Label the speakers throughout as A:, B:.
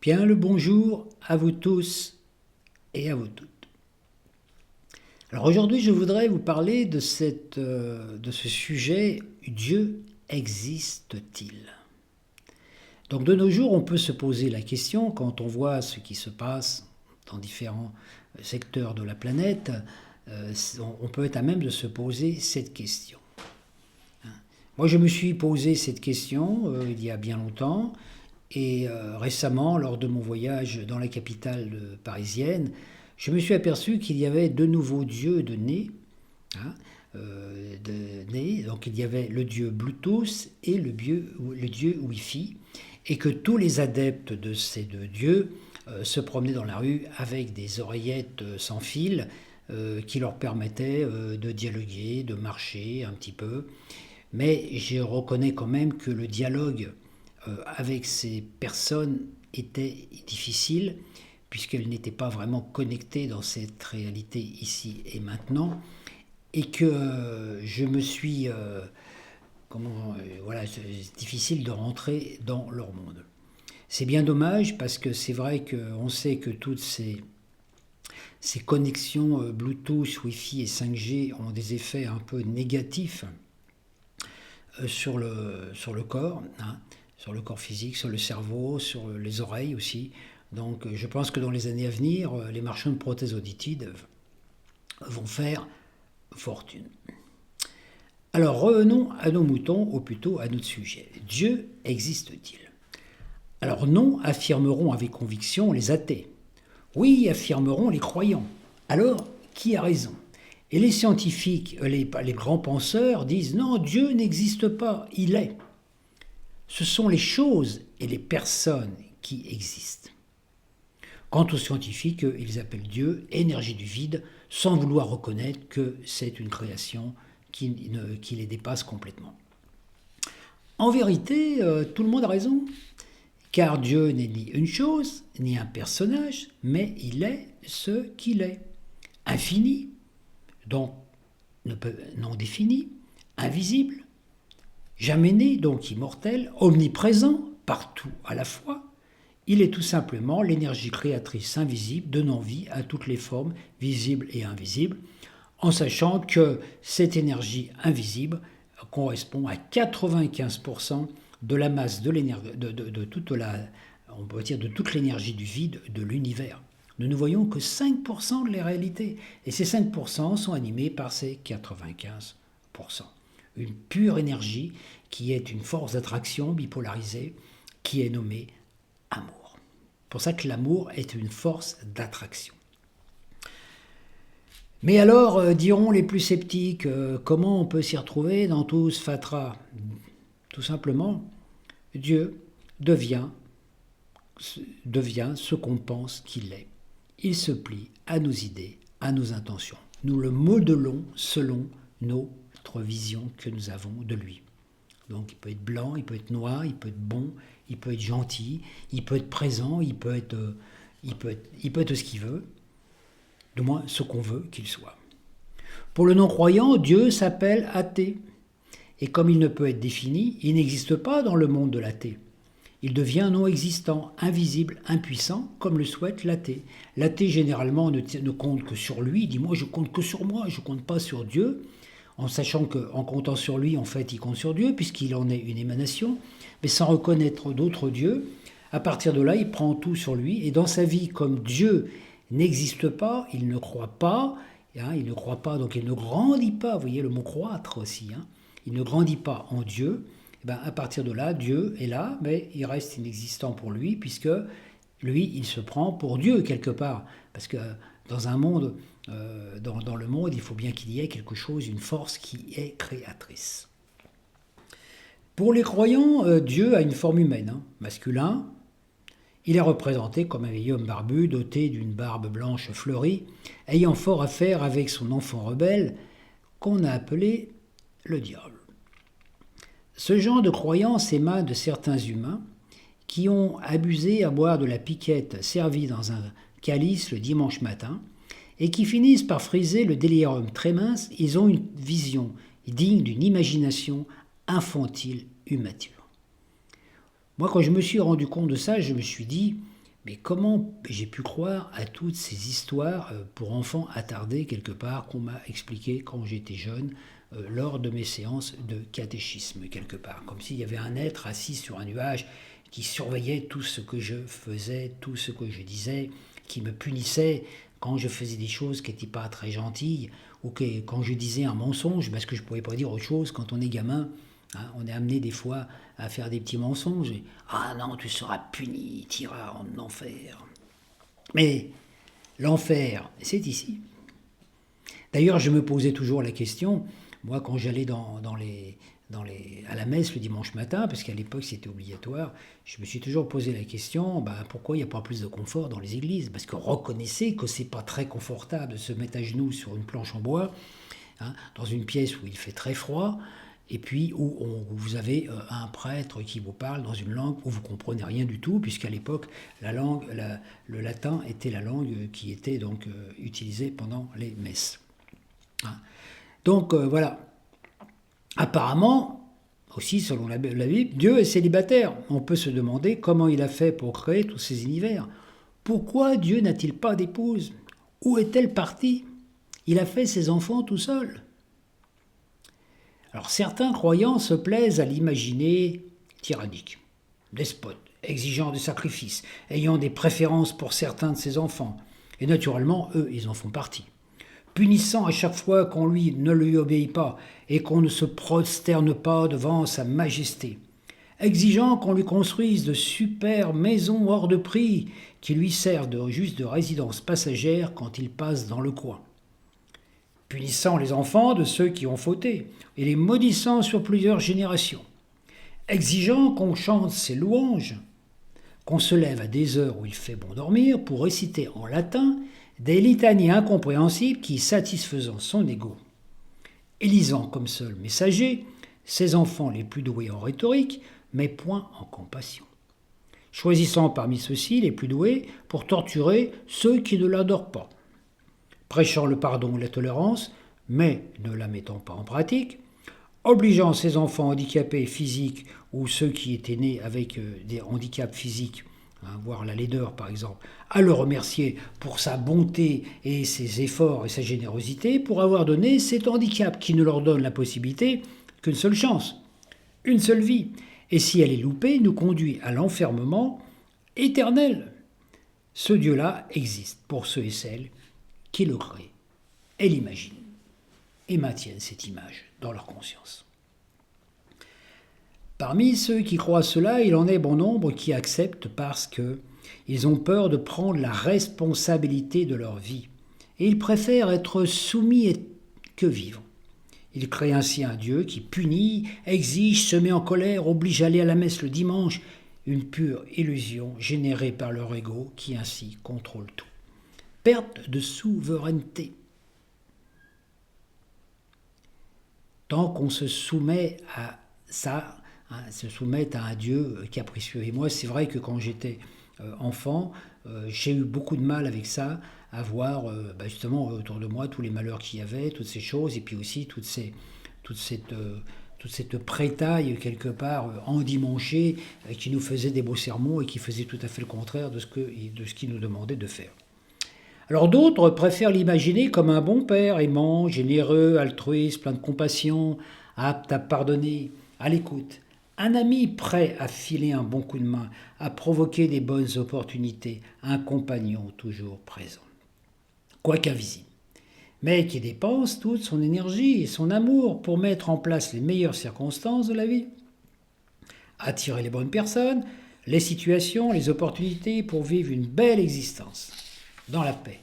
A: Bien le bonjour à vous tous et à vous toutes. Alors aujourd'hui, je voudrais vous parler de ce sujet, Dieu existe-t-il? Donc de nos jours, on peut se poser la question, quand on voit ce qui se passe dans différents secteurs de la planète, on peut être à même de se poser cette question. Moi, je me suis posé cette question il y a bien longtemps, et récemment, lors de mon voyage dans la capitale parisienne, je me suis aperçu qu'il y avait deux nouveaux dieux de nez. Hein, donc il y avait le dieu Bluetooth et le dieu Wi-Fi, et que tous les adeptes de ces deux dieux se promenaient dans la rue avec des oreillettes sans fil qui leur permettaient de dialoguer, de marcher un petit peu. Mais je reconnais quand même que le dialogue avec ces personnes était difficile, puisqu'elles n'étaient pas vraiment connectées dans cette réalité ici et maintenant, et que je me suis... voilà, c'est difficile de rentrer dans leur monde. C'est bien dommage, parce que c'est vrai qu'on sait que toutes ces connexions Bluetooth, Wi-Fi et 5G ont des effets un peu négatifs sur le corps, hein, sur le corps physique, sur le cerveau, sur les oreilles aussi. Donc je pense que dans les années à venir, les marchands de prothèses auditives vont faire fortune. Alors revenons à nos moutons, ou plutôt à notre sujet. Dieu existe-t-il? Alors non, affirmeront avec conviction les athées. Oui, affirmeront les croyants. Alors, qui a raison? Et les scientifiques, les grands penseurs disent non, Dieu n'existe pas, il est. Ce sont les choses et les personnes qui existent. Quant aux scientifiques, ils appellent Dieu énergie du vide, sans vouloir reconnaître que c'est une création qui les dépasse complètement. En vérité, tout le monde a raison, car Dieu n'est ni une chose, ni un personnage, mais il est ce qu'il est. Infini, donc non défini, invisible, jamais né, donc immortel, omniprésent, partout à la fois. Il est tout simplement l'énergie créatrice invisible donnant vie à toutes les formes visibles et invisibles, en sachant que cette énergie invisible correspond à 95% de la masse de toute on peut dire de toute l'énergie du vide de l'univers. Nous ne voyons que 5% de la réalité, et ces 5% sont animés par ces 95%. Une pure énergie qui est une force d'attraction bipolarisée qui est nommée amour. C'est pour ça que l'amour est une force d'attraction. Mais alors, diront les plus sceptiques, comment on peut s'y retrouver dans tout ce fatras? Tout simplement, Dieu devient ce qu'on pense qu'il est. Il se plie à nos idées, à nos intentions. Nous le modelons selon notre vision que nous avons de lui. Donc il peut être blanc, il peut être noir, il peut être bon, il peut être gentil, il peut être présent, il peut être ce qu'il veut, du moins ce qu'on veut qu'il soit. Pour le non-croyant, Dieu s'appelle athée. Et comme il ne peut être défini, il n'existe pas dans le monde de l'athée. Il devient non existant, invisible, impuissant, comme le souhaite l'athée. L'athée, généralement, ne compte que sur lui. Il dit, moi, je compte que sur moi, je ne compte pas sur Dieu. En sachant qu'en comptant sur lui, en fait, il compte sur Dieu, puisqu'il en est une émanation. Mais sans reconnaître d'autres dieux, à partir de là, il prend tout sur lui. Et dans sa vie, comme Dieu n'existe pas, il ne croit pas, il ne croit pas, donc il ne grandit pas. Vous voyez le mot croître aussi. Il ne grandit pas en Dieu. À partir de là, Dieu est là, mais il reste inexistant pour lui, puisque lui, il se prend pour Dieu quelque part. Parce que dans un monde, dans le monde, il faut bien qu'il y ait quelque chose, une force qui est créatrice. Pour les croyants, Dieu a une forme humaine, masculin. Il est représenté comme un vieil homme barbu, doté d'une barbe blanche fleurie, ayant fort à faire avec son enfant rebelle, qu'on a appelé le diable. Ce genre de croyance émane de certains humains qui ont abusé à boire de la piquette servie dans un calice le dimanche matin et qui finissent par friser le délirium très mince. Ils ont une vision digne d'une imagination infantile immature. Moi, quand je me suis rendu compte de ça, je me suis dit, Mais comment j'ai pu croire à toutes ces histoires pour enfants attardés quelque part qu'on m'a expliqué quand j'étais jeune lors de mes séances de catéchisme quelque part, comme s'il y avait un être assis sur un nuage qui surveillait tout ce que je faisais, tout ce que je disais, qui me punissait quand je faisais des choses qui n'étaient pas très gentilles, ou que quand je disais un mensonge, parce que je ne pouvais pas dire autre chose quand on est gamin. Hein, on est amené des fois à faire des petits mensonges. Et, ah non, tu seras puni, tu iras en enfer. Mais l'enfer, c'est ici. D'ailleurs, je me posais toujours la question, moi quand j'allais à la messe le dimanche matin, parce qu'à l'époque c'était obligatoire, je me suis toujours posé la question, pourquoi il n'y a pas plus de confort dans les églises? Parce que reconnaissez que c'est pas très confortable de se mettre à genoux sur une planche en bois, hein, dans une pièce où il fait très froid, et puis où vous avez un prêtre qui vous parle dans une langue où vous ne comprenez rien du tout, puisqu'à l'époque, le latin était la langue qui était donc utilisée pendant les messes. Hein. Donc voilà. Apparemment, aussi selon la Bible, Dieu est célibataire. On peut se demander comment il a fait pour créer tous ces univers. Pourquoi Dieu n'a-t-il pas d'épouse? Où est-elle partie? Il a fait ses enfants tout seul. Alors certains croyants se plaisent à l'imaginer tyrannique, despote, exigeant des sacrifices, ayant des préférences pour certains de ses enfants. Et naturellement, eux, ils en font partie. Punissant à chaque fois qu'on ne lui obéit pas et qu'on ne se prosterne pas devant sa majesté. Exigeant qu'on lui construise de super maisons hors de prix qui lui servent juste de résidence passagère quand il passe dans le coin. Punissant les enfants de ceux qui ont fauté et les maudissant sur plusieurs générations. Exigeant qu'on chante ses louanges, qu'on se lève à des heures où il fait bon dormir pour réciter en latin des litanies incompréhensibles qui, satisfaisant son ego, élisant comme seul messager ses enfants les plus doués en rhétorique, mais point en compassion. Choisissant parmi ceux-ci les plus doués pour torturer ceux qui ne l'adorent pas. Prêchant le pardon et la tolérance, mais ne la mettant pas en pratique, obligeant ses enfants handicapés physiques ou ceux qui étaient nés avec des handicaps physiques, voire la laideur par exemple, à le remercier pour sa bonté et ses efforts et sa générosité pour avoir donné cet handicap qui ne leur donne la possibilité qu'une seule chance, une seule vie, et si elle est loupée, nous conduit à l'enfermement éternel. Ce Dieu-là existe pour ceux et celles qui le créent et l'imaginent et maintiennent cette image dans leur conscience. Parmi ceux qui croient cela, il en est bon nombre qui acceptent parce qu'ils ont peur de prendre la responsabilité de leur vie et ils préfèrent être soumis que vivre. Ils créent ainsi un Dieu qui punit, exige, se met en colère, oblige à aller à la messe le dimanche, une pure illusion générée par leur ego qui ainsi contrôle tout. Perte de souveraineté. Tant qu'on se soumet à ça, se soumettre à un Dieu capricieux. Et moi, c'est vrai que quand j'étais enfant, j'ai eu beaucoup de mal avec ça, à voir justement autour de moi tous les malheurs qu'il y avait, toutes ces choses, et puis aussi toute cette prétaille quelque part endimanchée qui nous faisait des beaux sermons et qui faisait tout à fait le contraire de ce qu'il nous demandait de faire. Alors d'autres préfèrent l'imaginer comme un bon père, aimant, généreux, altruiste, plein de compassion, apte à pardonner, à l'écoute. Un ami prêt à filer un bon coup de main, à provoquer des bonnes opportunités, un compagnon toujours présent. Quoique invisible, mais qui dépense toute son énergie et son amour pour mettre en place les meilleures circonstances de la vie. Attirer les bonnes personnes, les situations, les opportunités pour vivre une belle existence. Dans la paix,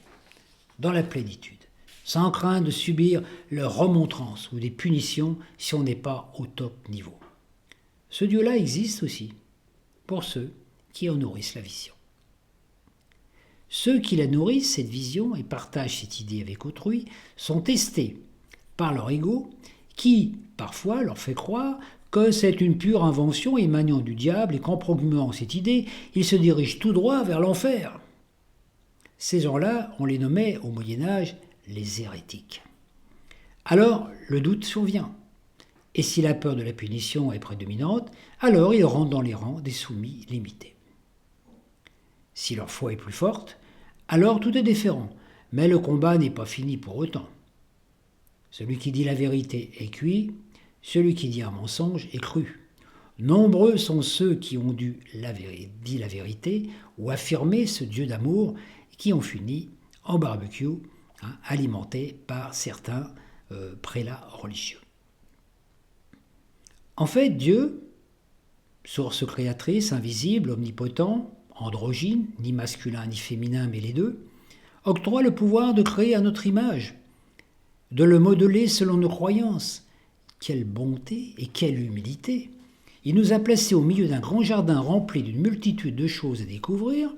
A: dans la plénitude, sans crainte de subir leur remontrance ou des punitions si on n'est pas au top niveau. Ce Dieu-là existe aussi pour ceux qui en nourrissent la vision. Ceux qui la nourrissent, cette vision, et partagent cette idée avec autrui, sont testés par leur ego qui, parfois, leur fait croire que c'est une pure invention émanant du diable et qu'en promulguant cette idée, ils se dirigent tout droit vers l'enfer. Ces gens-là, on les nommait au Moyen-Âge les hérétiques. Alors, le doute survient. Et si la peur de la punition est prédominante, alors ils rentrent dans les rangs des soumis limités. Si leur foi est plus forte, alors tout est différent. Mais le combat n'est pas fini pour autant. Celui qui dit la vérité est cuit, celui qui dit un mensonge est cru. Nombreux sont ceux qui ont dit la vérité ou affirmé ce Dieu d'amour et qui ont fini en barbecue, alimentés par certains prélats religieux. En fait, Dieu, source créatrice, invisible, omnipotent, androgyne, ni masculin ni féminin mais les deux, octroie le pouvoir de créer à notre image, de le modeler selon nos croyances. Quelle bonté et quelle humilité! Il nous a placés au milieu d'un grand jardin rempli d'une multitude de choses à découvrir,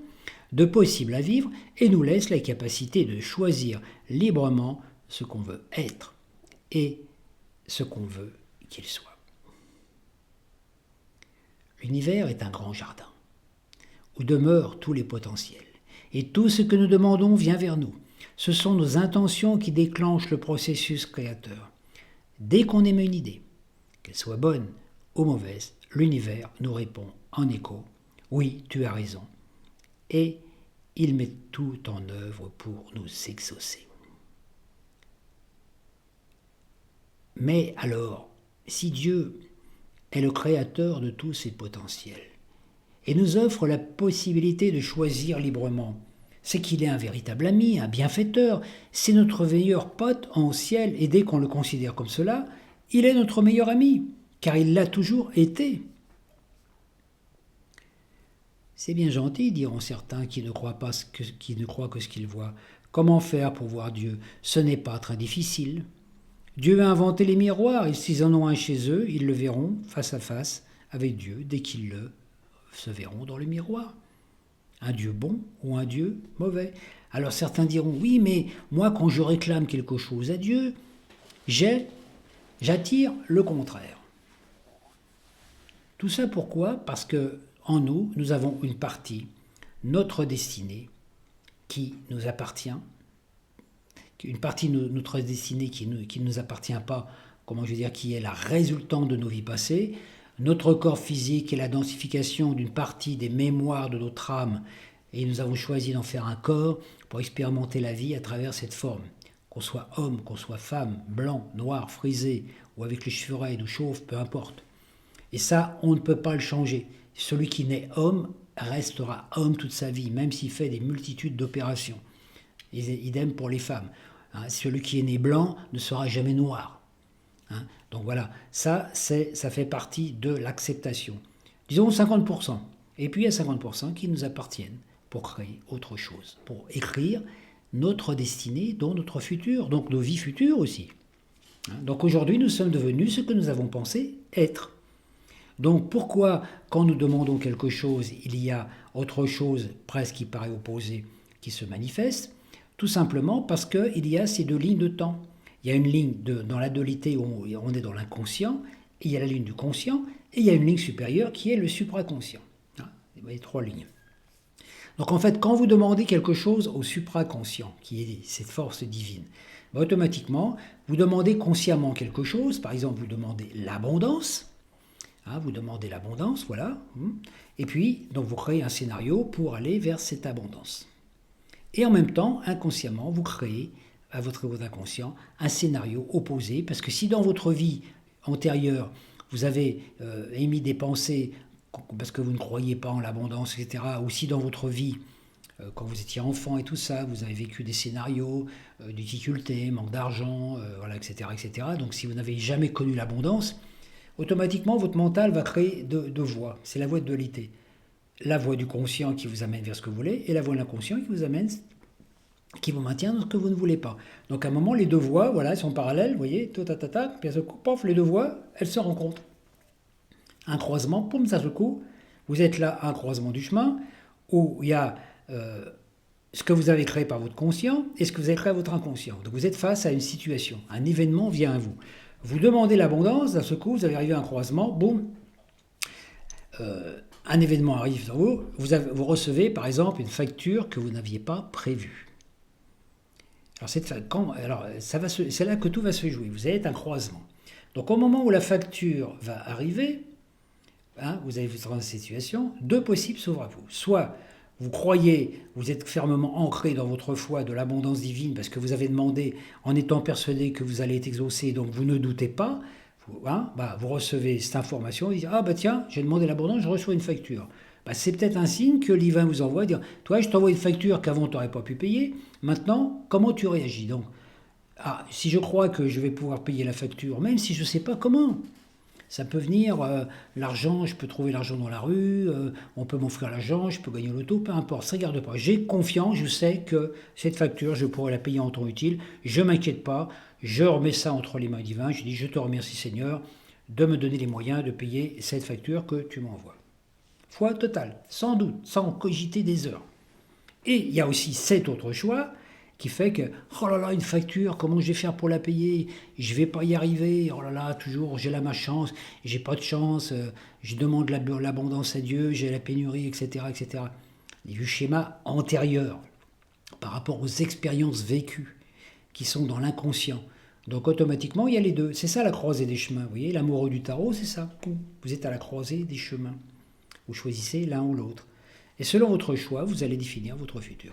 A: de possibles à vivre, et nous laisse la capacité de choisir librement ce qu'on veut être et ce qu'on veut qu'il soit. L'univers est un grand jardin où demeurent tous les potentiels. Et tout ce que nous demandons vient vers nous. Ce sont nos intentions qui déclenchent le processus créateur. Dès qu'on émet une idée, qu'elle soit bonne ou mauvaise, l'univers nous répond en écho « Oui, tu as raison ». Et il met tout en œuvre pour nous exaucer. Mais alors, si Dieu est le créateur de tous ces potentiels et nous offre la possibilité de choisir librement, c'est qu'il est un véritable ami, un bienfaiteur, c'est notre meilleur pote en ciel et dès qu'on le considère comme cela, il est notre meilleur ami, car il l'a toujours été. C'est bien gentil, diront certains qui ne croient que ce qu'ils voient. Comment faire pour voir Dieu? Ce n'est pas très difficile. Dieu a inventé les miroirs, et s'ils en ont un chez eux, ils le verront face à face avec Dieu dès qu'ils se verront dans le miroir. Un Dieu bon ou un Dieu mauvais. Alors certains diront, oui, mais moi quand je réclame quelque chose à Dieu, j'attire le contraire. Tout ça pourquoi? Parce que en nous, nous avons une partie, notre destinée, qui nous appartient, une partie de notre destinée qui ne nous appartient pas, qui est la résultante de nos vies passées. Notre corps physique est la densification d'une partie des mémoires de notre âme, et nous avons choisi d'en faire un corps pour expérimenter la vie à travers cette forme. Qu'on soit homme, qu'on soit femme, blanc, noir, frisé, ou avec les cheveux raides ou chauves, peu importe. Et ça, on ne peut pas le changer. Celui qui naît homme restera homme toute sa vie, même s'il fait des multitudes d'opérations. Idem pour les femmes. Celui qui est né blanc ne sera jamais noir. Donc voilà, ça fait partie de l'acceptation. Disons 50%. Et puis il y a 50% qui nous appartiennent pour créer autre chose, pour écrire notre destinée, dont notre futur, donc nos vies futures aussi. Donc aujourd'hui, nous sommes devenus ce que nous avons pensé être. Donc pourquoi, quand nous demandons quelque chose, il y a autre chose, presque qui paraît opposée, qui se manifeste? Tout simplement parce qu'il y a ces deux lignes de temps. Il y a une ligne dans la dualité où on est dans l'inconscient, et il y a la ligne du conscient, et il y a une ligne supérieure qui est le supraconscient. Vous voyez, 3 lignes. Donc en fait, quand vous demandez quelque chose au supraconscient, qui est cette force divine, automatiquement, vous demandez consciemment quelque chose. Par exemple, vous demandez l'abondance. Vous demandez l'abondance, voilà. Et puis, donc vous créez un scénario pour aller vers cette abondance. Et en même temps, inconsciemment, vous créez à votre inconscient un scénario opposé, parce que si dans votre vie antérieure, vous avez émis des pensées parce que vous ne croyez pas en l'abondance, etc., ou si dans votre vie, quand vous étiez enfant et tout ça, vous avez vécu des scénarios, difficultés, manque d'argent, voilà, etc., etc., donc si vous n'avez jamais connu l'abondance, automatiquement, votre mental va créer deux voies. C'est la voie de dualité. La voie du conscient qui vous amène vers ce que vous voulez, et la voie de l'inconscient qui vous maintient dans ce que vous ne voulez pas. Donc à un moment, les deux voies, voilà, elles sont parallèles, vous voyez, puis à ce coup, pof, les deux voies, elles se rencontrent. Un croisement, poum, ça se coup, vous êtes là à un croisement du chemin, où il y a ce que vous avez créé par votre conscient et ce que vous avez créé à votre inconscient. Donc vous êtes face à une situation, un événement vient à vous. Vous demandez l'abondance, d'un seul coup, vous avez arrivé à un croisement, boum, un événement arrive sur vous, vous recevez par exemple une facture que vous n'aviez pas prévue. Alors, c'est là que tout va se jouer, vous êtes un croisement. Donc au moment où la facture va arriver, vous avez dans cette situation, deux possibles s'ouvrent à vous. Soit vous croyez, vous êtes fermement ancré dans votre foi de l'abondance divine parce que vous avez demandé en étant persuadé que vous allez être exaucé, donc vous ne doutez pas, vous recevez cette information, vous dites, ah bah tiens, j'ai demandé l'abondance, je reçois une facture. C'est peut-être un signe que l'Ivin vous envoie, dire, toi je t'envoie une facture qu'avant tu n'aurais pas pu payer, maintenant comment tu réagis donc, si je crois que je vais pouvoir payer la facture, même si je ne sais pas comment, ça peut venir, l'argent, je peux trouver l'argent dans la rue, on peut m'offrir l'argent, je peux gagner au loto, peu importe, ça ne regarde pas. J'ai confiance, je sais que cette facture, je pourrai la payer en temps utile, je ne m'inquiète pas, je remets ça entre les mains divines, je dis je te remercie Seigneur de me donner les moyens de payer cette facture que tu m'envoies. Foi totale, sans doute, sans cogiter des heures. Et il y a aussi cet autre choix qui fait que, oh là là, une facture, comment je vais faire pour la payer? Je vais pas y arriver, oh là là, toujours j'ai la malchance, j'ai pas de chance, je demande l'abondance à Dieu, j'ai la pénurie, etc., etc. Du schéma antérieur par rapport aux expériences vécues qui sont dans l'inconscient. Donc automatiquement, il y a les deux. C'est ça la croisée des chemins. Vous voyez, l'amoureux du tarot, c'est ça. Vous êtes à la croisée des chemins. Vous choisissez l'un ou l'autre. Et selon votre choix, vous allez définir votre futur.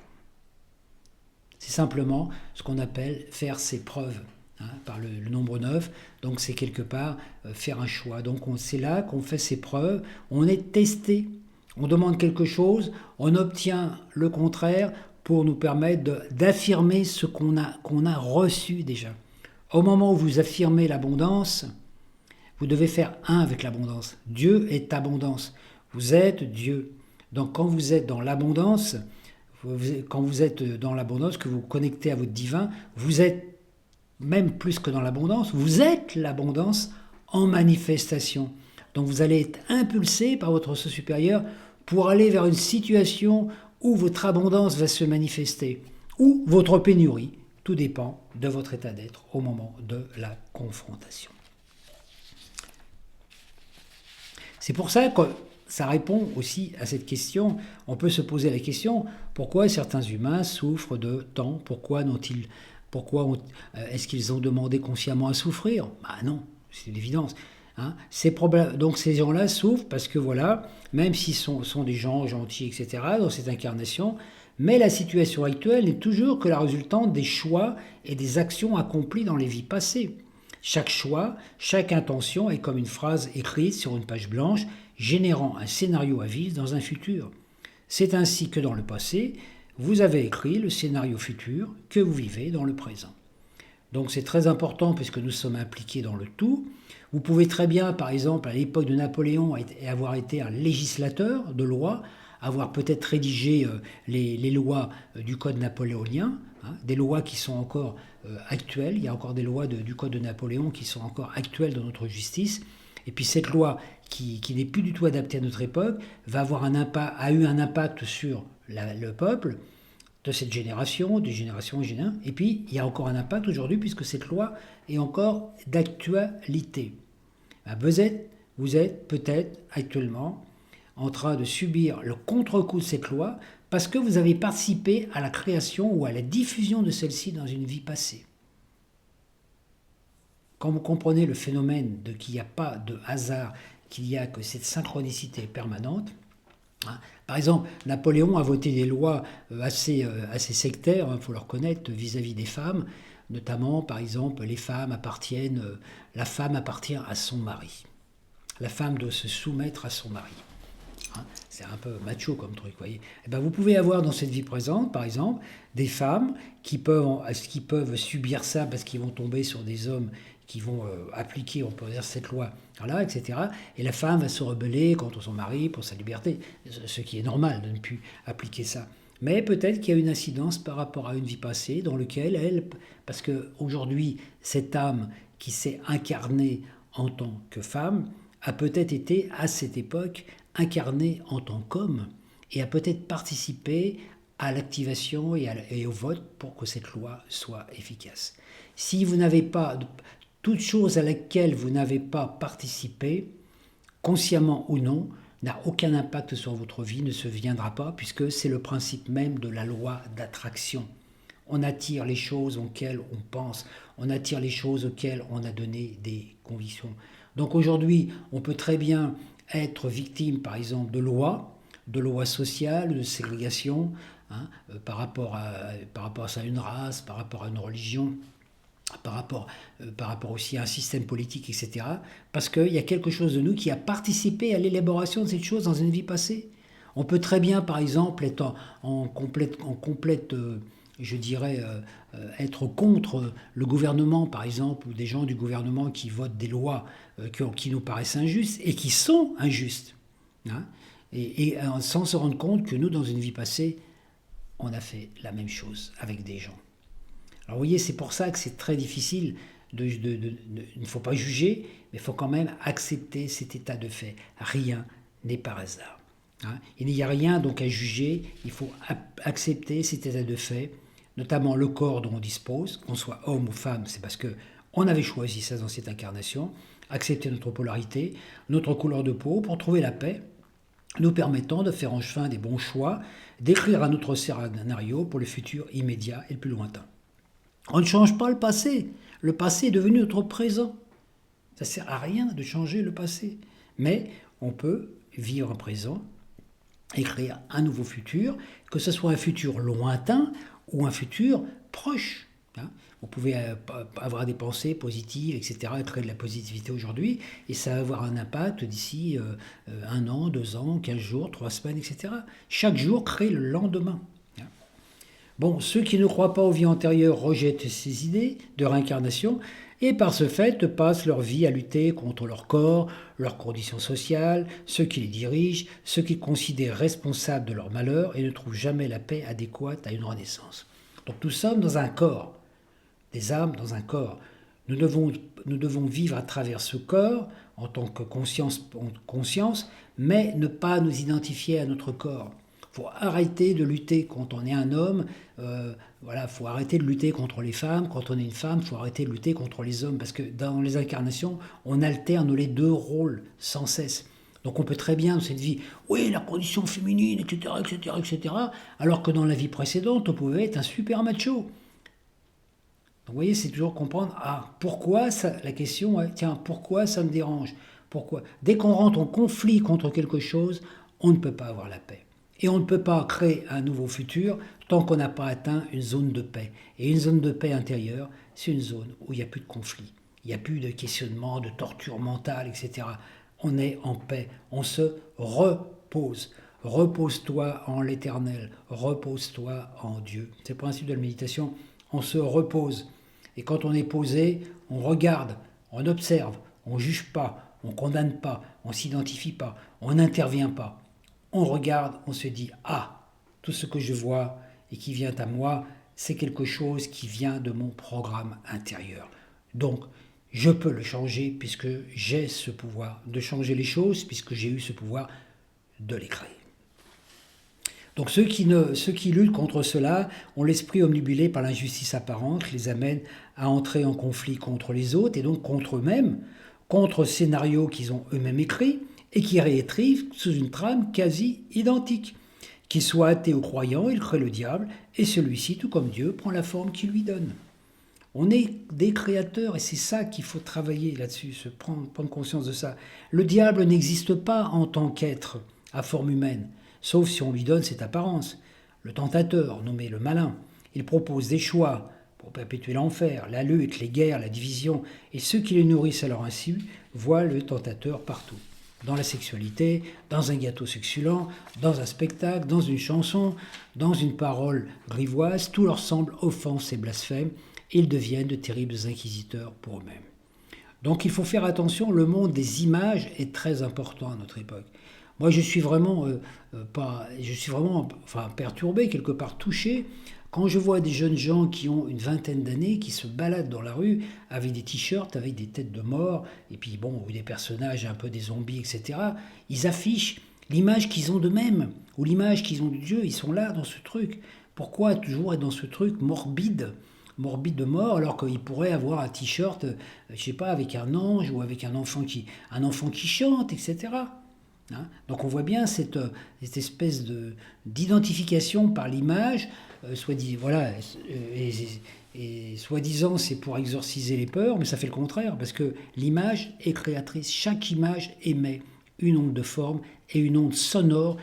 A: C'est simplement ce qu'on appelle faire ses preuves, par le nombre 9. Donc c'est quelque part faire un choix. Donc c'est là qu'on fait ses preuves. On est testé. On demande quelque chose, on obtient le contraire pour nous permettre d'affirmer ce qu'on a reçu déjà. Au moment où vous affirmez l'abondance, vous devez faire un avec l'abondance. Dieu est abondance. Vous êtes Dieu. Donc quand vous êtes dans l'abondance, que vous vous connectez à votre divin, vous êtes même plus que dans l'abondance, vous êtes l'abondance en manifestation. Donc vous allez être impulsé par votre soi supérieur pour aller vers une situation où votre abondance va se manifester, ou votre pénurie. Tout dépend de votre état d'être au moment de la confrontation. C'est pour ça que ça répond aussi à cette question. On peut se poser la question, pourquoi certains humains souffrent de tant? Pourquoi est-ce qu'ils ont demandé consciemment à souffrir? Non, c'est une évidence. Donc ces gens-là souffrent parce que voilà, même s'ils sont des gens gentils, etc., dans cette incarnation, mais la situation actuelle n'est toujours que la résultante des choix et des actions accomplies dans les vies passées. Chaque choix, chaque intention est comme une phrase écrite sur une page blanche, générant un scénario à vivre dans un futur. C'est ainsi que dans le passé, vous avez écrit le scénario futur que vous vivez dans le présent. Donc c'est très important puisque nous sommes impliqués dans le tout. Vous pouvez très bien, par exemple, à l'époque de Napoléon, avoir été un législateur de loi, avoir peut-être rédigé les lois du Code napoléonien, des lois qui sont encore actuelles. Il y a encore des lois du Code de Napoléon qui sont encore actuelles dans notre justice. Et puis cette loi qui n'est plus du tout adaptée à notre époque a eu un impact sur le peuple de cette génération, des générations et générations. Et puis il y a encore un impact aujourd'hui puisque cette loi est encore d'actualité. Vous êtes peut-être actuellement en train de subir le contre-coup de cette loi parce que vous avez participé à la création ou à la diffusion de celle-ci dans une vie passée. Quand vous comprenez le phénomène qu'il n'y a pas de hasard, qu'il n'y a que cette synchronicité permanente, par exemple, Napoléon a voté des lois assez sectaires, il faut le reconnaître, vis-à-vis des femmes, notamment, par exemple, la femme appartient à son mari. La femme doit se soumettre à son mari. C'est un peu macho comme truc, voyez. Vous pouvez avoir dans cette vie présente, par exemple, des femmes qui peuvent subir ça parce qu'ils vont tomber sur des hommes qui vont appliquer, on peut dire, cette loi, etc. Et la femme va se rebeller contre son mari pour sa liberté, ce qui est normal de ne plus appliquer ça. Mais peut-être qu'il y a une incidence par rapport à une vie passée dans laquelle parce qu'aujourd'hui, cette âme qui s'est incarnée en tant que femme a peut-être été, à cette époque, incarnée en tant qu'homme et a peut-être participé à l'activation et au vote pour que cette loi soit efficace. Si vous n'avez pas toute chose à laquelle vous n'avez pas participé, consciemment ou non, n'a aucun impact sur votre vie, ne se viendra pas, puisque c'est le principe même de la loi d'attraction. On attire les choses auxquelles on pense, on attire les choses auxquelles on a donné des convictions. Donc aujourd'hui, on peut très bien être victime, par exemple, de lois, de lois sociales, de ségrégation, hein, par rapport à une race, par rapport à une religion, par rapport aussi à un système politique, etc. Parce qu'il y a quelque chose de nous qui a participé à l'élaboration de cette chose dans une vie passée. On peut très bien, par exemple, être je dirais, être contre le gouvernement, par exemple, ou des gens du gouvernement qui votent des lois qui nous paraissent injustes et qui sont injustes. Hein, sans se rendre compte que nous, dans une vie passée, on a fait la même chose avec des gens. Alors vous voyez, c'est pour ça que c'est très difficile. Il ne faut pas juger, mais il faut quand même accepter cet état de fait. Rien n'est par hasard. Hein. Il n'y a rien donc à juger, il faut accepter cet état de fait, notamment le corps dont on dispose, qu'on soit homme ou femme, c'est parce qu'on avait choisi ça dans cette incarnation, accepter notre polarité, notre couleur de peau pour trouver la paix, nous permettant de faire enfin des bons choix, d'écrire un autre scénario pour le futur immédiat et le plus lointain. On ne change pas le passé. Le passé est devenu notre présent. Ça ne sert à rien de changer le passé. Mais on peut vivre un présent, écrire un nouveau futur, que ce soit un futur lointain ou un futur proche. Hein. Vous pouvez avoir des pensées positives, etc., créer de la positivité aujourd'hui, et ça va avoir un impact d'ici 1 an, 2 ans, 15 jours, 3 semaines, etc. Chaque jour crée le lendemain. Bon, ceux qui ne croient pas aux vies antérieures rejettent ces idées de réincarnation et par ce fait passent leur vie à lutter contre leur corps, leurs conditions sociales, ceux qui les dirigent, ceux qu'ils considèrent responsables de leur malheur et ne trouvent jamais la paix adéquate à une renaissance. Donc nous sommes dans un corps, des âmes dans un corps. Nous devons vivre à travers ce corps en tant que conscience, mais ne pas nous identifier à notre corps. Il faut arrêter de lutter quand on est un homme, faut arrêter de lutter contre les femmes, quand on est une femme, il faut arrêter de lutter contre les hommes, parce que dans les incarnations, on alterne les deux rôles sans cesse. Donc on peut très bien dans cette vie, oui, la condition féminine, etc., etc., etc., alors que dans la vie précédente, on pouvait être un super macho. Donc vous voyez, c'est toujours comprendre, pourquoi ça, la question, pourquoi ça me dérange? Pourquoi? Dès qu'on rentre en conflit contre quelque chose, on ne peut pas avoir la paix. Et on ne peut pas créer un nouveau futur tant qu'on n'a pas atteint une zone de paix. Et une zone de paix intérieure, c'est une zone où il n'y a plus de conflit. Il n'y a plus de questionnement, de torture mentale, etc. On est en paix. On se repose. Repose-toi en l'éternel. Repose-toi en Dieu. C'est le principe de la méditation. On se repose. Et quand on est posé, on regarde, on observe, on ne juge pas, on ne condamne pas, on ne s'identifie pas, on n'intervient pas. On regarde, on se dit, tout ce que je vois et qui vient à moi, c'est quelque chose qui vient de mon programme intérieur. Donc, je peux le changer puisque j'ai ce pouvoir de changer les choses, puisque j'ai eu ce pouvoir de les créer. Donc ceux qui luttent contre cela ont l'esprit omnibulé par l'injustice apparente, les amène à entrer en conflit contre les autres et donc contre eux-mêmes, contre le scénario qu'ils ont eux-mêmes écrit, et qui réécrivent sous une trame quasi identique. Qu'il soit athée ou croyant, il crée le diable, et celui-ci, tout comme Dieu, prend la forme qu'il lui donne. On est des créateurs, et c'est ça qu'il faut travailler là-dessus, prendre conscience de ça. Le diable n'existe pas en tant qu'être à forme humaine, sauf si on lui donne cette apparence. Le tentateur, nommé le malin, il propose des choix pour perpétuer l'enfer, la lutte, les guerres, la division, et ceux qui les nourrissent à leur insu voient le tentateur partout. Dans la sexualité, dans un gâteau succulent, dans un spectacle, dans une chanson, dans une parole grivoise, tout leur semble offense et blasphème, et ils deviennent de terribles inquisiteurs pour eux-mêmes. Donc il faut faire attention, le monde des images est très important à notre époque. Moi je suis vraiment, perturbé, quelque part touché, quand je vois des jeunes gens qui ont une vingtaine d'années, qui se baladent dans la rue avec des t-shirts, avec des têtes de mort, et puis ou des personnages un peu des zombies, etc., ils affichent l'image qu'ils ont d'eux-mêmes, ou l'image qu'ils ont de Dieu, ils sont là dans ce truc. Pourquoi toujours être dans ce truc morbide de mort, alors qu'ils pourraient avoir un t-shirt, avec un ange, ou avec un enfant qui chante, etc. Hein, donc on voit bien cette espèce d'identification par l'image, soi-disant c'est pour exorciser les peurs, mais ça fait le contraire, parce que l'image est créatrice. Chaque image émet une onde de forme et une onde sonore,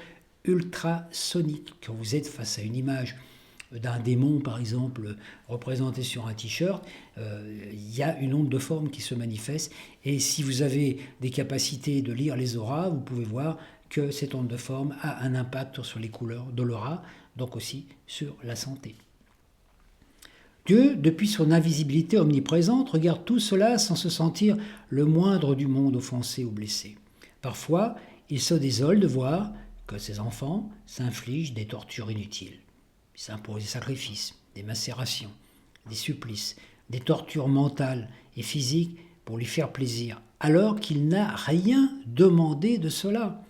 A: ultrasonique. Quand vous êtes face à une image d'un démon, par exemple, représenté sur un t-shirt, il y a une onde de forme qui se manifeste. Et si vous avez des capacités de lire les auras, vous pouvez voir que cette onde de forme a un impact sur les couleurs de l'aura, donc aussi sur la santé. Dieu, depuis son invisibilité omniprésente, regarde tout cela sans se sentir le moindre du monde offensé ou blessé. Parfois, il se désole de voir que ses enfants s'infligent des tortures inutiles. Il s'impose des sacrifices, des macérations, des supplices, des tortures mentales et physiques pour lui faire plaisir, alors qu'il n'a rien demandé de cela.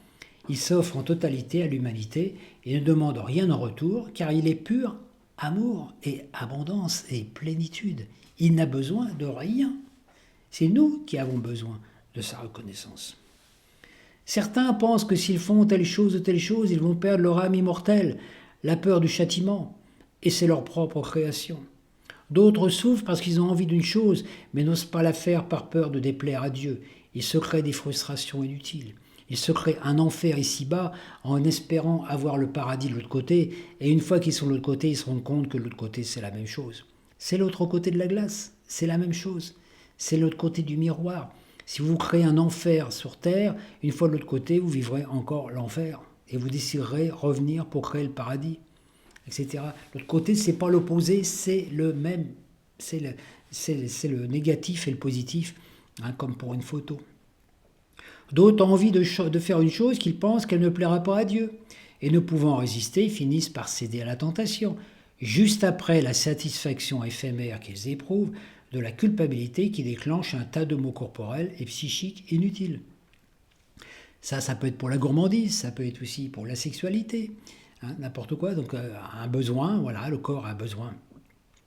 A: Il s'offre en totalité à l'humanité et ne demande rien en retour, car il est pur amour et abondance et plénitude. Il n'a besoin de rien. C'est nous qui avons besoin de sa reconnaissance. Certains pensent que s'ils font telle chose ou telle chose, ils vont perdre leur âme immortelle, la peur du châtiment, et c'est leur propre création. D'autres souffrent parce qu'ils ont envie d'une chose, mais n'osent pas la faire par peur de déplaire à Dieu. Ils se créent des frustrations inutiles. Ils se créent un enfer ici-bas en espérant avoir le paradis de l'autre côté, et une fois qu'ils sont de l'autre côté, ils se rendent compte que de l'autre côté, c'est la même chose. C'est l'autre côté de la glace, c'est la même chose. C'est l'autre côté du miroir. Si vous créez un enfer sur Terre, une fois de l'autre côté, vous vivrez encore l'enfer. Et vous déciderez revenir pour créer le paradis, etc. L'autre côté, c'est pas l'opposé, c'est le même. C'est le négatif et le positif, comme pour une photo. D'autres ont envie de faire une chose qu'ils pensent qu'elle ne plaira pas à Dieu. Et ne pouvant résister, finissent par céder à la tentation. Juste après la satisfaction éphémère qu'ils éprouvent, de la culpabilité qui déclenche un tas de maux corporels et psychiques inutiles. Ça peut être pour la gourmandise, ça peut être aussi pour la sexualité, n'importe quoi. Donc un besoin, voilà, le corps a besoin,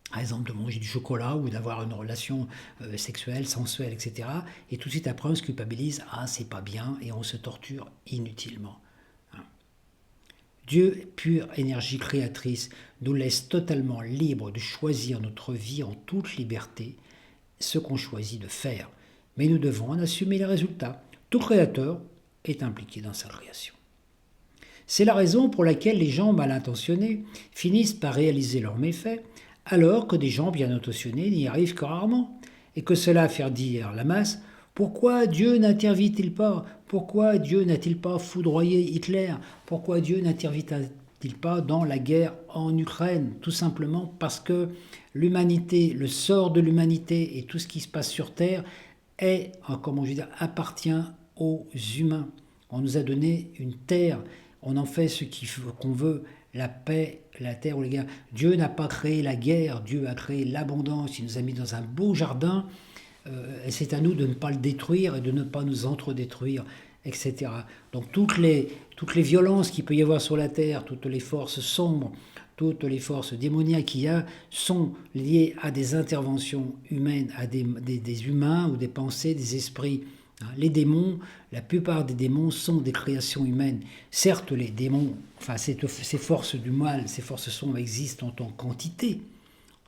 A: par exemple, de manger du chocolat ou d'avoir une relation sexuelle, sensuelle, etc. Et tout de suite après, on se culpabilise, c'est pas bien, et on se torture inutilement. Dieu, pure énergie créatrice, nous laisse totalement libres de choisir notre vie en toute liberté, ce qu'on choisit de faire. Mais nous devons en assumer les résultats. Tout créateur est impliqué dans sa création. C'est la raison pour laquelle les gens mal intentionnés finissent par réaliser leurs méfaits, alors que des gens bien intentionnés n'y arrivent que rarement, et que cela fait dire la masse: pourquoi Dieu n'intervient-il pas? Pourquoi Dieu n'a-t-il pas foudroyé Hitler? Pourquoi Dieu n'intervient-il pas dans la guerre en Ukraine? Tout simplement parce que l'humanité, le sort de l'humanité et tout ce qui se passe sur Terre appartient aux humains. On nous a donné une terre, on en fait ce qu'on veut, la paix, la terre ou les guerres. Dieu n'a pas créé la guerre, Dieu a créé l'abondance, il nous a mis dans un beau jardin. Et c'est à nous de ne pas le détruire et de ne pas nous entre-détruire, etc. Donc toutes les violences qu'il peut y avoir sur la Terre, toutes les forces sombres, toutes les forces démoniaques qu'il y a, sont liées à des interventions humaines, à des humains ou des pensées, des esprits. Les démons, la plupart des démons sont des créations humaines. Certes, les démons, ces forces du mal, ces forces sombres existent en tant qu'entités,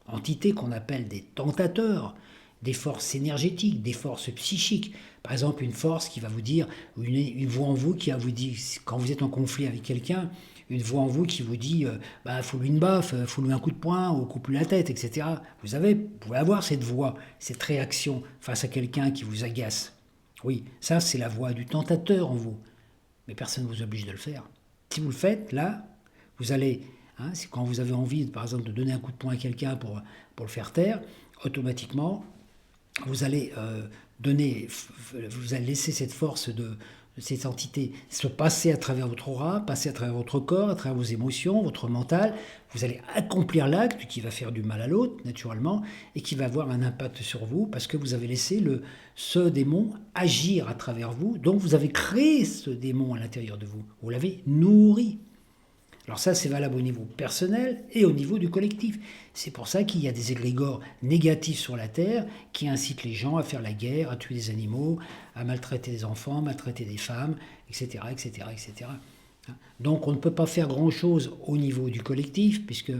A: entités qu'on appelle des tentateurs, des forces énergétiques, des forces psychiques. Par exemple, une force qui va vous dire, une voix en vous qui va vous dire, quand vous êtes en conflit avec quelqu'un, une voix en vous qui vous dit, faut lui une baffe, faut lui un coup de poing, ou coupe-lui la tête, etc. Vous pouvez avoir cette voix, cette réaction face à quelqu'un qui vous agace. Oui, ça c'est la voix du tentateur en vous. Mais personne ne vous oblige de le faire. Si vous le faites, là, vous allez, c'est quand vous avez envie, par exemple, de donner un coup de poing à quelqu'un pour le faire taire, automatiquement, vous allez laisser cette force de cette entité se passer à travers votre aura, passer à travers votre corps, à travers vos émotions, votre mental. Vous allez accomplir l'acte qui va faire du mal à l'autre, naturellement, et qui va avoir un impact sur vous, parce que vous avez laissé ce démon agir à travers vous. Donc vous avez créé ce démon à l'intérieur de vous. Vous l'avez nourri. Alors ça, c'est valable au niveau personnel et au niveau du collectif. C'est pour ça qu'il y a des égrégores négatifs sur la Terre qui incitent les gens à faire la guerre, à tuer des animaux, à maltraiter des enfants, maltraiter des femmes, etc., etc., etc. Donc on ne peut pas faire grand-chose au niveau du collectif, puisque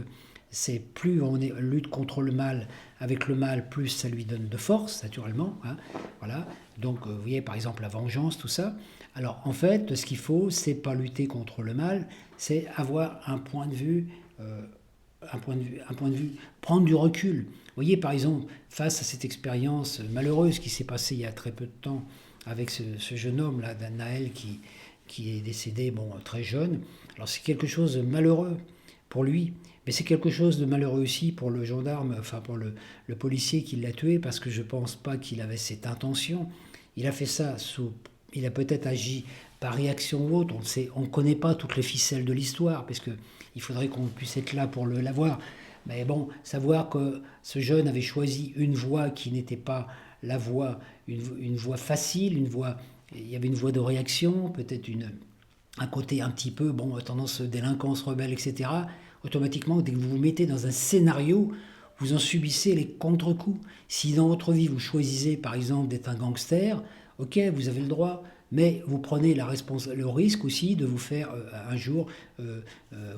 A: c'est plus on lutte contre le mal avec le mal, plus ça lui donne de force, naturellement. Hein, voilà. Donc, vous voyez, par exemple, la vengeance, tout ça. Alors, en fait, ce qu'il faut, c'est pas lutter contre le mal, c'est avoir un point de vue, prendre du recul. Vous voyez, par exemple, face à cette expérience malheureuse qui s'est passée il y a très peu de temps avec ce jeune homme là, Naël, qui est décédé, bon, très jeune. Alors, c'est quelque chose de malheureux pour lui, mais c'est quelque chose de malheureux aussi pour le gendarme, enfin pour le policier qui l'a tué, parce que je pense pas qu'il avait cette intention. Il a fait ça il a peut-être agi par réaction ou autre. On ne connaît pas toutes les ficelles de l'histoire, parce que il faudrait qu'on puisse être là pour l'avoir. Mais bon, savoir que ce jeune avait choisi une voie qui n'était pas la voie, une voie facile, il y avait une voie de réaction, peut-être un côté un petit peu, bon, tendance délinquance, rebelle, etc., automatiquement, dès que vous vous mettez dans un scénario, vous en subissez les contre-coups. Si dans votre vie, vous choisissez, par exemple, d'être un gangster, ok, vous avez le droit, mais vous prenez le risque aussi de vous faire un jour,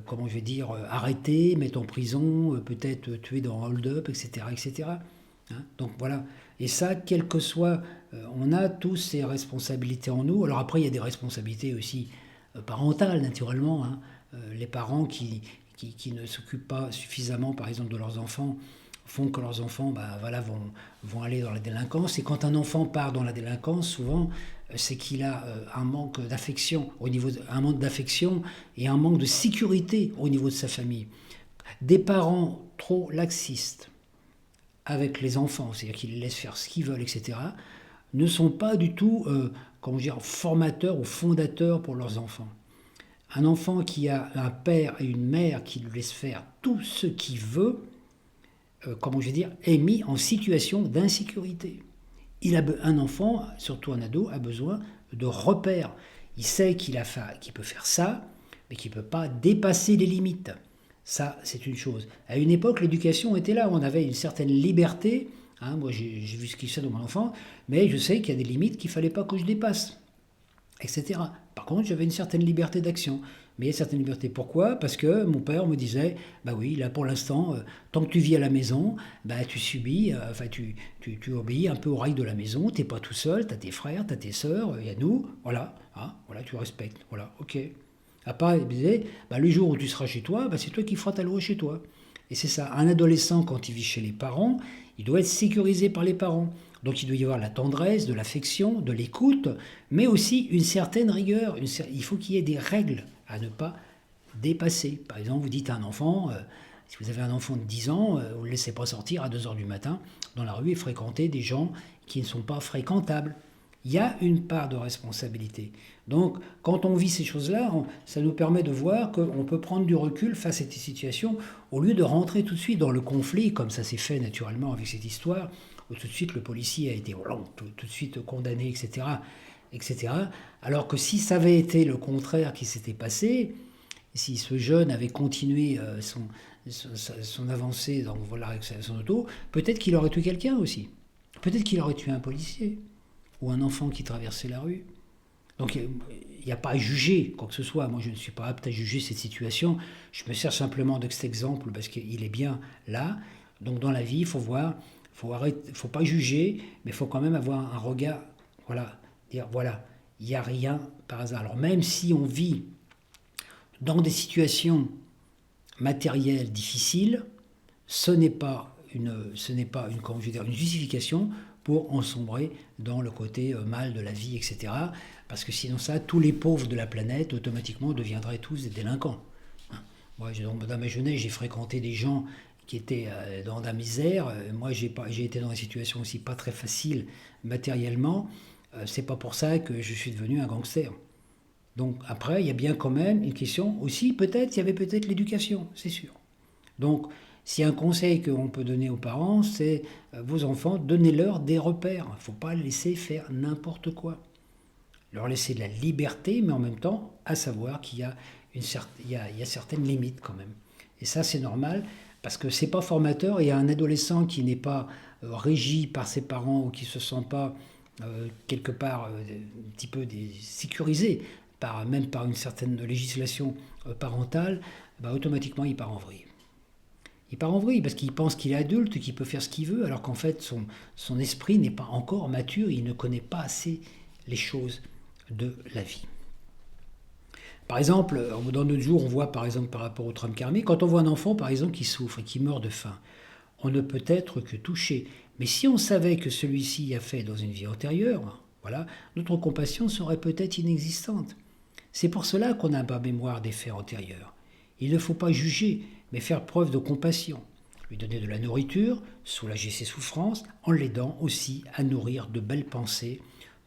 A: comment je vais dire, arrêter, mettre en prison, peut-être tuer dans un hold-up, etc., etc. Hein, donc voilà. Et ça, quel que soit, on a tous ces responsabilités en nous. Alors après, il y a des responsabilités aussi parentales, naturellement. Hein. Les parents qui ne s'occupent pas suffisamment, par exemple, de leurs enfants, font que leurs enfants bah, voilà, vont aller dans la délinquance. Et quand un enfant part dans la délinquance, souvent, c'est qu'il a un manque d'affection un manque d'affection et un manque de sécurité au niveau de sa famille. Des parents trop laxistes avec les enfants, c'est-à-dire qu'ils les laissent faire ce qu'ils veulent, etc., ne sont pas du tout, comment dire, formateurs ou fondateurs pour leurs enfants. Un enfant qui a un père et une mère qui lui laissent faire tout ce qu'il veut, comment je vais dire, est mis en situation d'insécurité. Un enfant, surtout un ado, a besoin de repères. Il sait qu'il peut faire ça, mais qu'il ne peut pas dépasser les limites. Ça, c'est une chose. À une époque, l'éducation était là. On avait une certaine liberté. Hein, moi, j'ai vu ce qu'il fait de mon enfant, mais je sais qu'il y a des limites qu'il ne fallait pas que je dépasse, etc. Par contre, j'avais une certaine liberté d'action. Mais il y a une certaine liberté. Pourquoi? Parce que mon père me disait, bah oui, là pour l'instant, tant que tu vis à la maison, bah tu subis, enfin tu obéis un peu aux règles de la maison, t'es pas tout seul, t'as tes frères, t'as tes sœurs, il y a nous, voilà, hein, voilà, tu respectes, voilà, ok. Après, il me disait, bah, le jour où tu seras chez toi, bah, c'est toi qui feras ta loi chez toi. Et c'est ça, un adolescent, quand il vit chez les parents, il doit être sécurisé par les parents. Donc il doit y avoir la tendresse, de l'affection, de l'écoute, mais aussi une certaine rigueur. Il faut qu'il y ait des règles à ne pas dépasser. Par exemple, vous dites à un enfant, si vous avez un enfant de 10 ans, vous ne le laissez pas sortir à 2 heures du matin dans la rue et fréquenter des gens qui ne sont pas fréquentables. Il y a une part de responsabilité. Donc, quand on vit ces choses-là, ça nous permet de voir qu'on peut prendre du recul face à ces situations, au lieu de rentrer tout de suite dans le conflit, comme ça s'est fait naturellement avec cette histoire, où tout de suite le policier a été tout de suite condamné, etc., etc. Alors que si ça avait été le contraire qui s'était passé, si ce jeune avait continué son avancée dans, voilà, avec son auto, peut-être qu'il aurait tué quelqu'un aussi. Peut-être qu'il aurait tué un policier ou un enfant qui traversait la rue. Donc il n'y a pas à juger quoi que ce soit. Moi, je ne suis pas apte à juger cette situation. Je me sers simplement de cet exemple parce qu'il est bien là. Donc dans la vie, il faut voir, faut pas juger, mais il faut quand même avoir un regard, voilà, dire voilà, il n'y a rien par hasard. Alors même si on vit dans des situations matérielles difficiles, comment je veux dire, une justification pour ensombrer dans le côté mal de la vie, etc. Parce que sinon ça, tous les pauvres de la planète, automatiquement, deviendraient tous des délinquants. Moi, dans ma jeunesse, j'ai fréquenté des gens qui étaient dans la misère. Moi, j'ai été dans une situation aussi pas très facile matériellement. C'est pas pour ça que je suis devenu un gangster. Donc après, il y a bien quand même une question aussi, peut-être, il y avait peut-être l'éducation, c'est sûr. Donc, si un conseil qu'on peut donner aux parents, c'est vos enfants, donnez-leur des repères. Il ne faut pas les laisser faire n'importe quoi. Leur laisser de la liberté, mais en même temps, à savoir qu'il y a, il y a certaines limites quand même. Et ça, c'est normal, parce que c'est pas formateur. Et un adolescent qui n'est pas régi par ses parents ou qui ne se sent pas quelque part un petit peu sécurisé, même par une certaine législation parentale, bah, automatiquement, il part en vrille. Il part en vrille parce qu'il pense qu'il est adulte, qu'il peut faire ce qu'il veut, alors qu'en fait son esprit n'est pas encore mature, il ne connaît pas assez les choses de la vie. Par exemple, dans notre jour, on voit par exemple par rapport au tram carmé, quand on voit un enfant par exemple qui souffre et qui meurt de faim, on ne peut être que touché. Mais si on savait que celui-ci a fait dans une vie antérieure, voilà, notre compassion serait peut-être inexistante. C'est pour cela qu'on n'a pas mémoire des faits antérieurs. Il ne faut pas juger, mais faire preuve de compassion. Lui donner de la nourriture, soulager ses souffrances, en l'aidant aussi à nourrir de belles pensées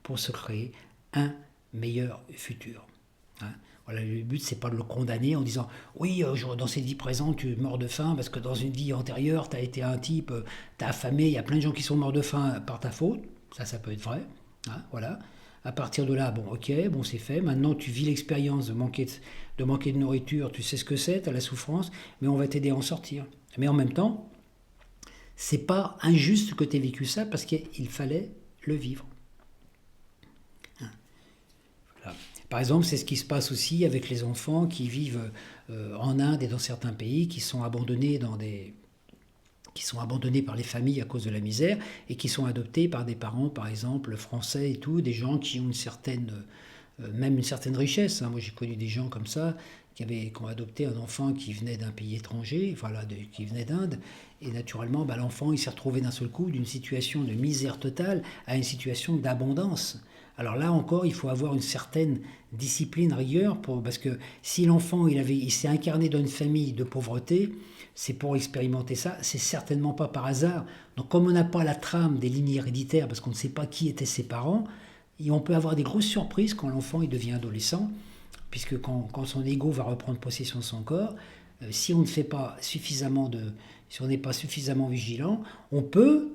A: pour se créer un meilleur futur. Hein. Voilà, le but, c'est pas de le condamner en disant oui, dans cette vie présente, tu meurs de faim parce que dans une vie antérieure, tu as été un type, tu as affamé, il y a plein de gens qui sont morts de faim par ta faute. Ça peut être vrai. Hein, voilà. À partir de là, bon, ok, bon, c'est fait. Maintenant, tu vis l'expérience de manquer de nourriture, tu sais ce que c'est, tu as la souffrance, mais on va t'aider à en sortir. Mais en même temps, c'est pas injuste que tu aies vécu ça parce qu'il fallait le vivre. Voilà. Par exemple, c'est ce qui se passe aussi avec les enfants qui vivent en Inde et dans certains pays, qui sont abandonnés par les familles à cause de la misère et qui sont adoptés par des parents, par exemple, français et tout, des gens qui ont même une certaine richesse. Hein. Moi, j'ai connu des gens comme ça qui ont adopté un enfant qui venait d'un pays étranger, qui venait d'Inde, et naturellement, l'enfant, il s'est retrouvé d'un seul coup d'une situation de misère totale à une situation d'abondance. Alors là encore, il faut avoir une certaine discipline, rigueur, parce que si l'enfant il s'est incarné dans une famille de pauvreté, c'est pour expérimenter ça, c'est certainement pas par hasard. Donc comme on n'a pas la trame des lignes héréditaires, parce qu'on ne sait pas qui étaient ses parents, et on peut avoir des grosses surprises quand l'enfant il devient adolescent, puisque quand son ego va reprendre possession de son corps, si on n'est pas suffisamment vigilant, on peut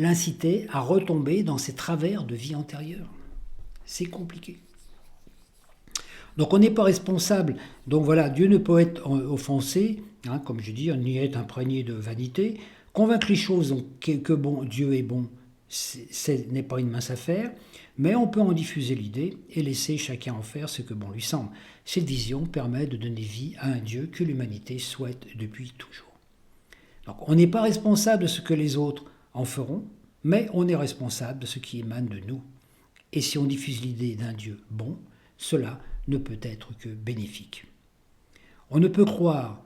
A: l'inciter à retomber dans ses travers de vie antérieure. C'est compliqué. Donc on n'est pas responsable. Donc voilà, Dieu ne peut être offensé, hein, comme je dis, ni être imprégné de vanité. Convaincre les choses que bon, Dieu est bon, ce n'est pas une mince affaire, mais on peut en diffuser l'idée et laisser chacun en faire ce que bon lui semble. Cette vision permet de donner vie à un Dieu que l'humanité souhaite depuis toujours. Donc on n'est pas responsable de ce que les autres en feront, mais on est responsable de ce qui émane de nous. Et si on diffuse l'idée d'un Dieu bon, cela ne peut être que bénéfique. On ne peut croire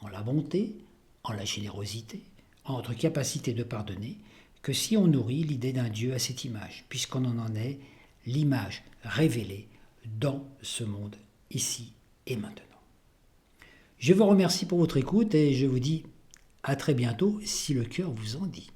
A: en la bonté, en la générosité, en notre capacité de pardonner, que si on nourrit l'idée d'un Dieu à cette image, puisqu'on en est l'image révélée dans ce monde, ici et maintenant. Je vous remercie pour votre écoute et je vous dis à très bientôt si le cœur vous en dit.